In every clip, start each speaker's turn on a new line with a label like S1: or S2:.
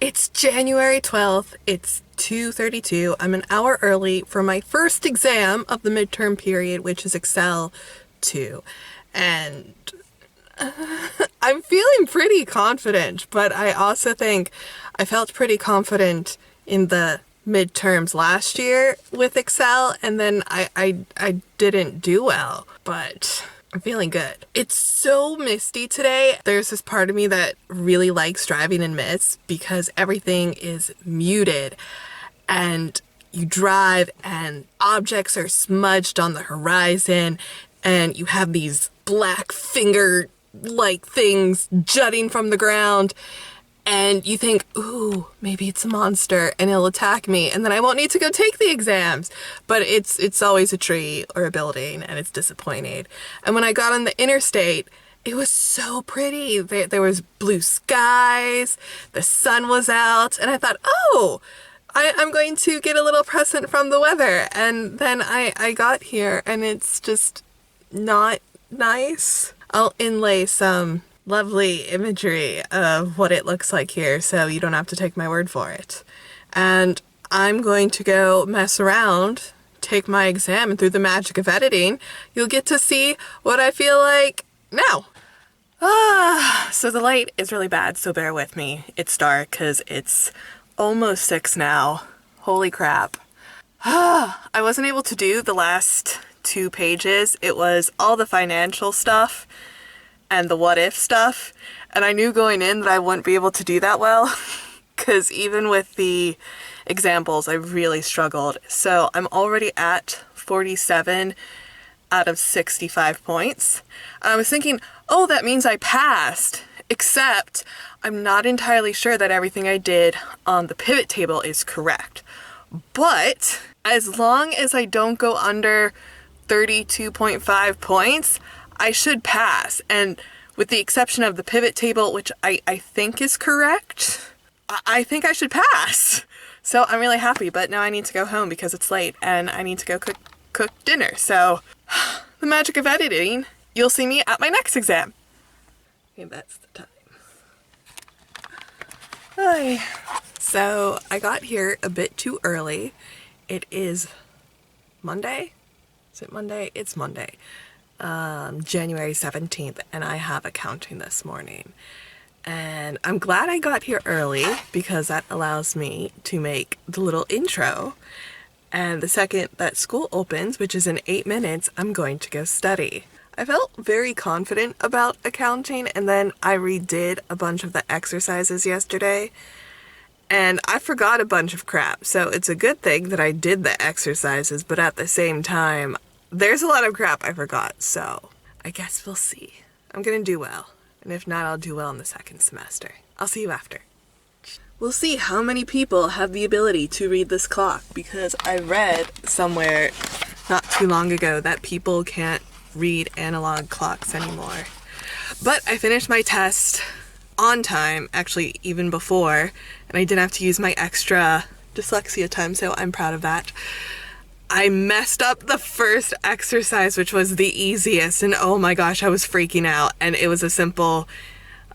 S1: It's January 12th. It's 2:32. I'm an hour early for my first exam of the midterm period, which is Excel 2. And I'm feeling pretty confident, but I also think I felt pretty confident in the midterms last year with Excel, and then I didn't do well, but I'm feeling good. It's so misty today. There's this part of me that really likes driving in mist because everything is muted and you drive and objects are smudged on the horizon and you have these black finger like things jutting from the ground. And you think, ooh, maybe it's a monster and it'll attack me and then I won't need to go take the exams. But it's always a tree or a building and it's disappointing. And when I got on the interstate, it was so pretty. There was blue skies, the sun was out, and I thought, oh, I'm going to get a little present from the weather. And then I got here and it's just not nice. I'll inlay some lovely imagery of what it looks like here so you don't have to take my word for it. And I'm going to go mess around, take my exam, and through the magic of editing, you'll get to see what I feel like now. So the light is really bad, so bear with me. It's dark because it's almost 6 now. Holy crap. I wasn't able to do the last 2 pages. It was all the financial stuff and the what if stuff, and I knew going in that I wouldn't be able to do that well because even with the examples I really struggled. So I'm already at 47 out of 65 points. And I was thinking, oh, that means I passed, except I'm not entirely sure that everything I did on the pivot table is correct. But as long as I don't go under 32.5 points, I should pass. And with the exception of the pivot table, which I think is correct, I think I should pass. So I'm really happy, but now I need to go home because it's late and I need to go cook dinner. So the magic of editing, you'll see me at my next exam. Okay, that's the time. Hi. So I got here a bit too early. It is Monday? Is it Monday? It's Monday. January 17th, and I have accounting this morning. And I'm glad I got here early because that allows me to make the little intro. And the second that school opens, which is in 8 minutes, I'm going to go study. I felt very confident about accounting, and then I redid a bunch of the exercises yesterday. And I forgot a bunch of crap, so it's a good thing that I did the exercises, but at the same time, there's a lot of crap I forgot, so I guess we'll see. I'm gonna do well, and if not, I'll do well in the second semester. I'll see you after. We'll see how many people have the ability to read this clock, because I read somewhere not too long ago that people can't read analog clocks anymore. But I finished my test on time, actually even before, and I didn't have to use my extra dyslexia time, so I'm proud of that. I messed up the first exercise, which was the easiest, and oh my gosh, I was freaking out, and it was a simple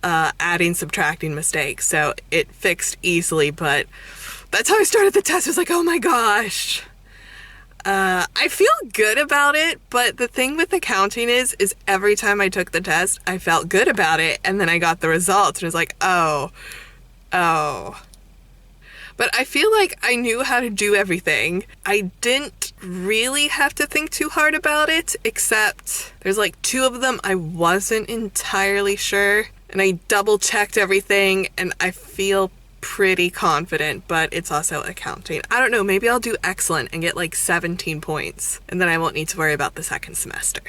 S1: adding, subtracting mistake, so it fixed easily, but that's how I started the test. I was like, oh my gosh. I feel good about it, but the thing with accounting is every time I took the test, I felt good about it, and then I got the results, and it was like, oh. But I feel like I knew how to do everything. I didn't really have to think too hard about it, except there's like 2 of them I wasn't entirely sure, and I double-checked everything, and I feel pretty confident, but it's also accounting. I don't know, maybe I'll do excellent and get like 17 points, and then I won't need to worry about the second semester.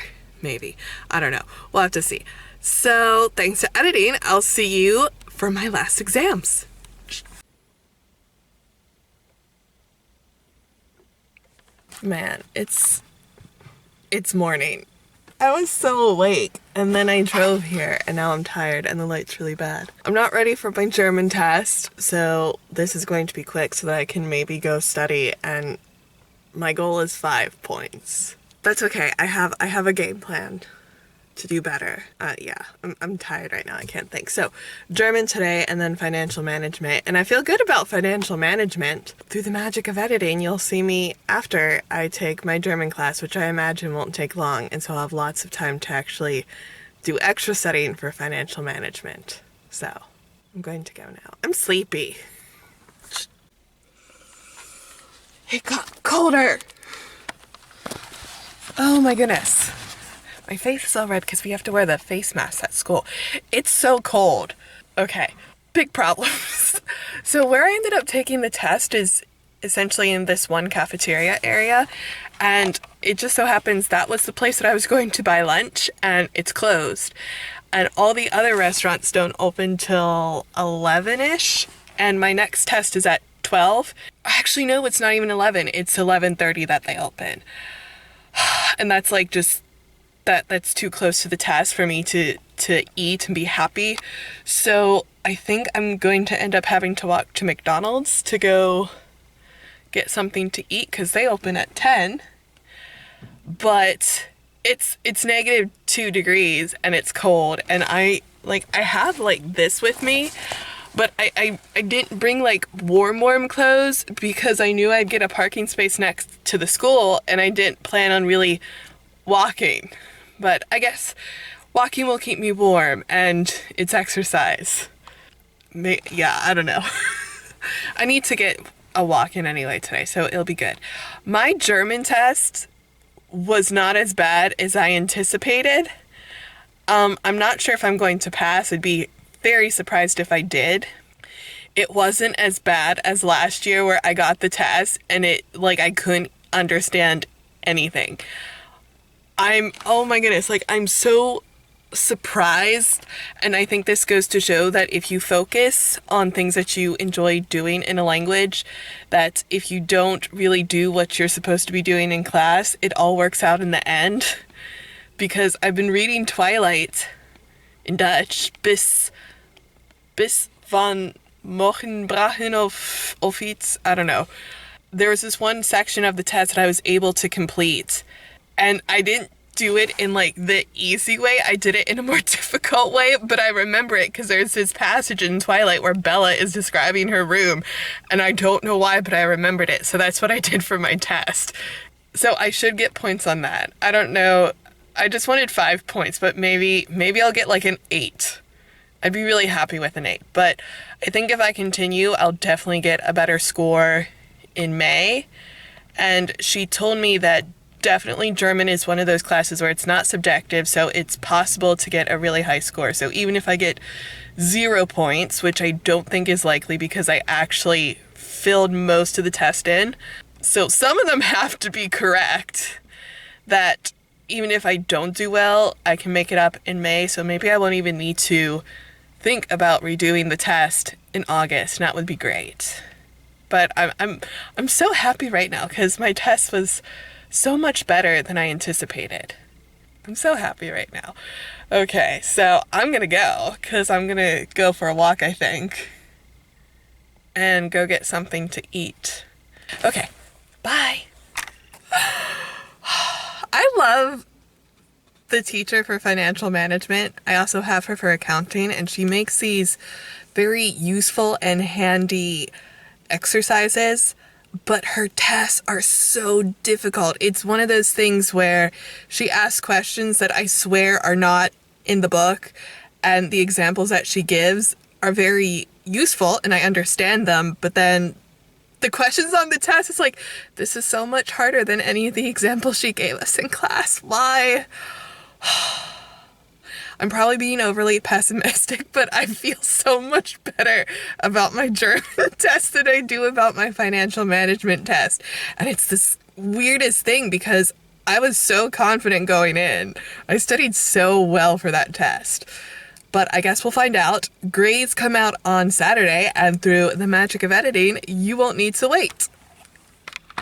S1: Maybe. I don't know. We'll have to see. So, thanks to editing, I'll see you for my last exams. Man, it's morning. I was so awake, and then I drove here, and now I'm tired, and the light's really bad. I'm not ready for my German test, so this is going to be quick so that I can maybe go study, and my goal is 5 points. That's okay, I have a game plan. to do better. Yeah, I'm tired right now. I can't think. So German today and then financial management. And I feel good about financial management. Through the magic of editing, you'll see me after I take my German class, which I imagine won't take long. And so I'll have lots of time to actually do extra studying for financial management. So I'm going to go now. I'm sleepy. It got colder. Oh my goodness. My face is all red because we have to wear the face masks at school. It's so cold. Okay, big problems. So where I ended up taking the test is essentially in this one cafeteria area, and it just so happens that was the place that I was going to buy lunch, and it's closed. And all the other restaurants don't open till 11-ish, and my next test is at 12. Actually, no, it's not even 11. It's 11:30 that they open. And that's like just that's too close to the test for me to eat and be happy. So I think I'm going to end up having to walk to McDonald's to go get something to eat because they open at 10. But it's -2 degrees and it's cold, and I have like this with me, but I didn't bring like warm clothes because I knew I'd get a parking space next to the school and I didn't plan on really walking. But I guess walking will keep me warm and it's exercise. Yeah, I don't know. I need to get a walk in anyway today, so it'll be good. My German test was not as bad as I anticipated. I'm not sure if I'm going to pass. I'd be very surprised if I did. It wasn't as bad as last year where I got the test and I couldn't understand anything. Oh my goodness, I'm so surprised, and I think this goes to show that if you focus on things that you enjoy doing in a language, that if you don't really do what you're supposed to be doing in class, it all works out in the end. Because I've been reading Twilight in Dutch, bis van morgenbrachen of iets, I don't know. There was this one section of the test that I was able to complete, and I didn't do it in the easy way. I did it in a more difficult way, but I remember it because there's this passage in Twilight where Bella is describing her room, and I don't know why, but I remembered it. So that's what I did for my test. So I should get points on that. I don't know. I just wanted 5 points, but maybe I'll get an 8. I'd be really happy with an 8. But I think if I continue, I'll definitely get a better score in May. And she told me that definitely German is one of those classes where it's not subjective, so it's possible to get a really high score. So even if I get 0 points, which I don't think is likely because I actually filled most of the test in, so some of them have to be correct, that even if I don't do well, I can make it up in May. So maybe I won't even need to think about redoing the test in August, and that would be great. But I'm so happy right now because my test was so much better than I anticipated. I'm so happy right now. Okay, so I'm gonna go because I'm gonna go for a walk, I think, and go get something to eat. Okay, bye. I love the teacher for financial management. I also have her for accounting, and she makes these very useful and handy exercises, but her tests are so difficult. It's one of those things where she asks questions that I swear are not in the book, and the examples that she gives are very useful and I understand them, but then the questions on the test, it's this is so much harder than any of the examples she gave us in class. Why? I'm probably being overly pessimistic, but I feel so much better about my German test than I do about my financial management test. And it's this weirdest thing because I was so confident going in. I studied so well for that test. But I guess we'll find out. Grades come out on Saturday, and through the magic of editing, you won't need to wait.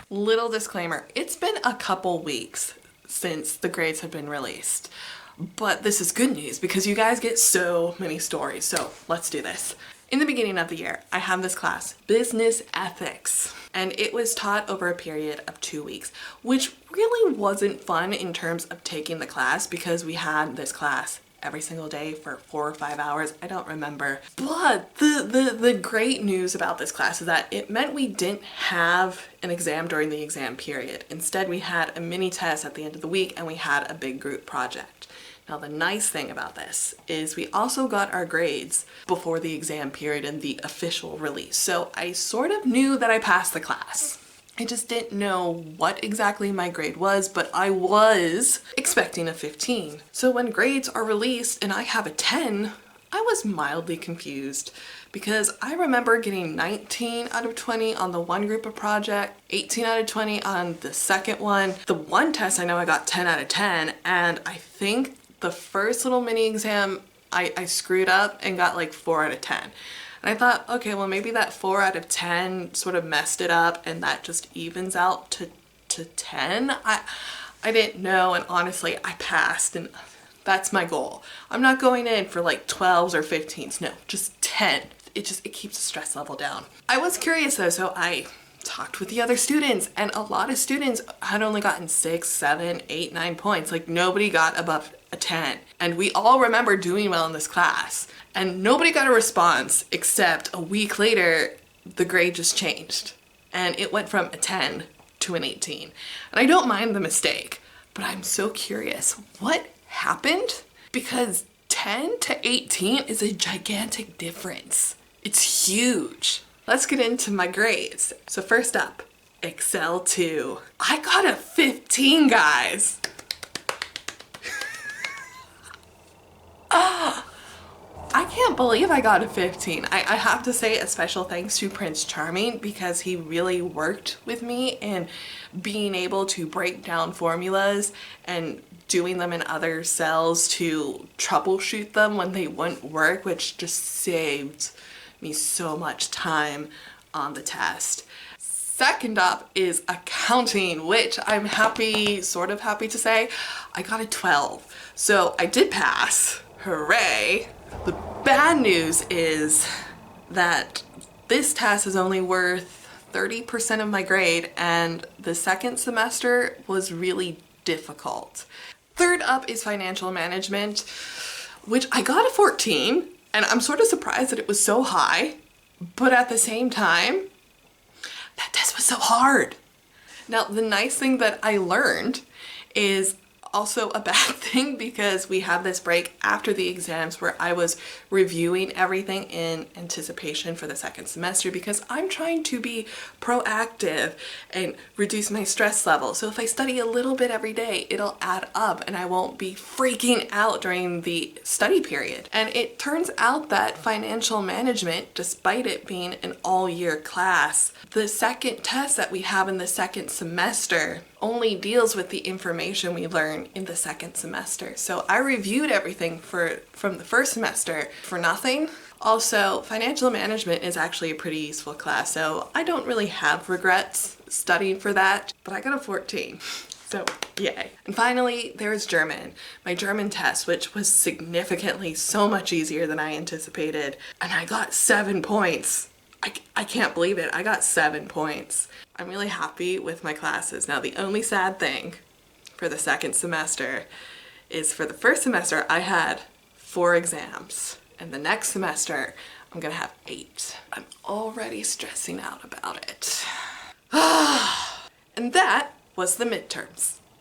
S1: Little disclaimer, it's been a couple weeks since the grades have been released. But this is good news because you guys get so many stories. So let's do this. In the beginning of the year, I have this class, Business Ethics. and it was taught over a period of 2 weeks, which really wasn't fun in terms of taking the class because we had this class every single day for 4 or 5 hours. I don't remember. But the great news about this class is that it meant we didn't have an exam during the exam period. Instead, we had a mini test at the end of the week and we had a big group project. Now, the nice thing about this is we also got our grades before the exam period and the official release. So I sort of knew that I passed the class. I just didn't know what exactly my grade was, but I was expecting a 15. So when grades are released and I have a 10, I was mildly confused because I remember getting 19 out of 20 on the one group of project, 18 out of 20 on the second one. The one test I know I got 10 out of 10, and I think the first little mini exam I screwed up and got like 4 out of 10. And I thought, okay, well maybe that 4 out of 10 sort of messed it up and that just evens out to 10. I didn't know, and honestly I passed, and that's my goal. I'm not going in for like 12s or 15s, no, just 10. It keeps the stress level down. I was curious though, so I talked with the other students, and a lot of students had only gotten 6, 7, 8, 9 points. Like nobody got above a 10. And we all remember doing well in this class. And nobody got a response except a week later, the grade just changed. And it went from a 10 to an 18. And I don't mind the mistake, but I'm so curious, what happened? Because 10 to 18 is a gigantic difference. It's huge. Let's get into my grades. So first up, Excel 2. I got a 15, guys. I can't believe I got a 15. I have to say a special thanks to Prince Charming because he really worked with me in being able to break down formulas and doing them in other cells to troubleshoot them when they wouldn't work, which just saved me so much time on the test. Second up is accounting, which I'm sort of happy to say, I got a 12. So I did pass, hooray. The bad news is that this test is only worth 30% of my grade, and the second semester was really difficult. Third up is financial management, which I got a 14, and I'm sort of surprised that it was so high, but at the same time, that test was so hard. Now, the nice thing that I learned is also a bad thing because we have this break after the exams where I was reviewing everything in anticipation for the second semester because I'm trying to be proactive and reduce my stress level. So if I study a little bit every day, it'll add up and I won't be freaking out during the study period. And it turns out that financial management, despite it being an all-year class, the second test that we have in the second semester only deals with the information we learn in the second semester. So I reviewed everything from the first semester for nothing. Also, financial management is actually a pretty useful class, so I don't really have regrets studying for that, but I got a 14. So yay. And finally, there's German. My German test, which was significantly so much easier than I anticipated, and I got 7 points. I can't believe it. I got 7 points. I'm really happy with my classes. Now, the only sad thing for the second semester is for the first semester, I had 4 exams. And the next semester, I'm gonna have 8. I'm already stressing out about it. And that was the midterms.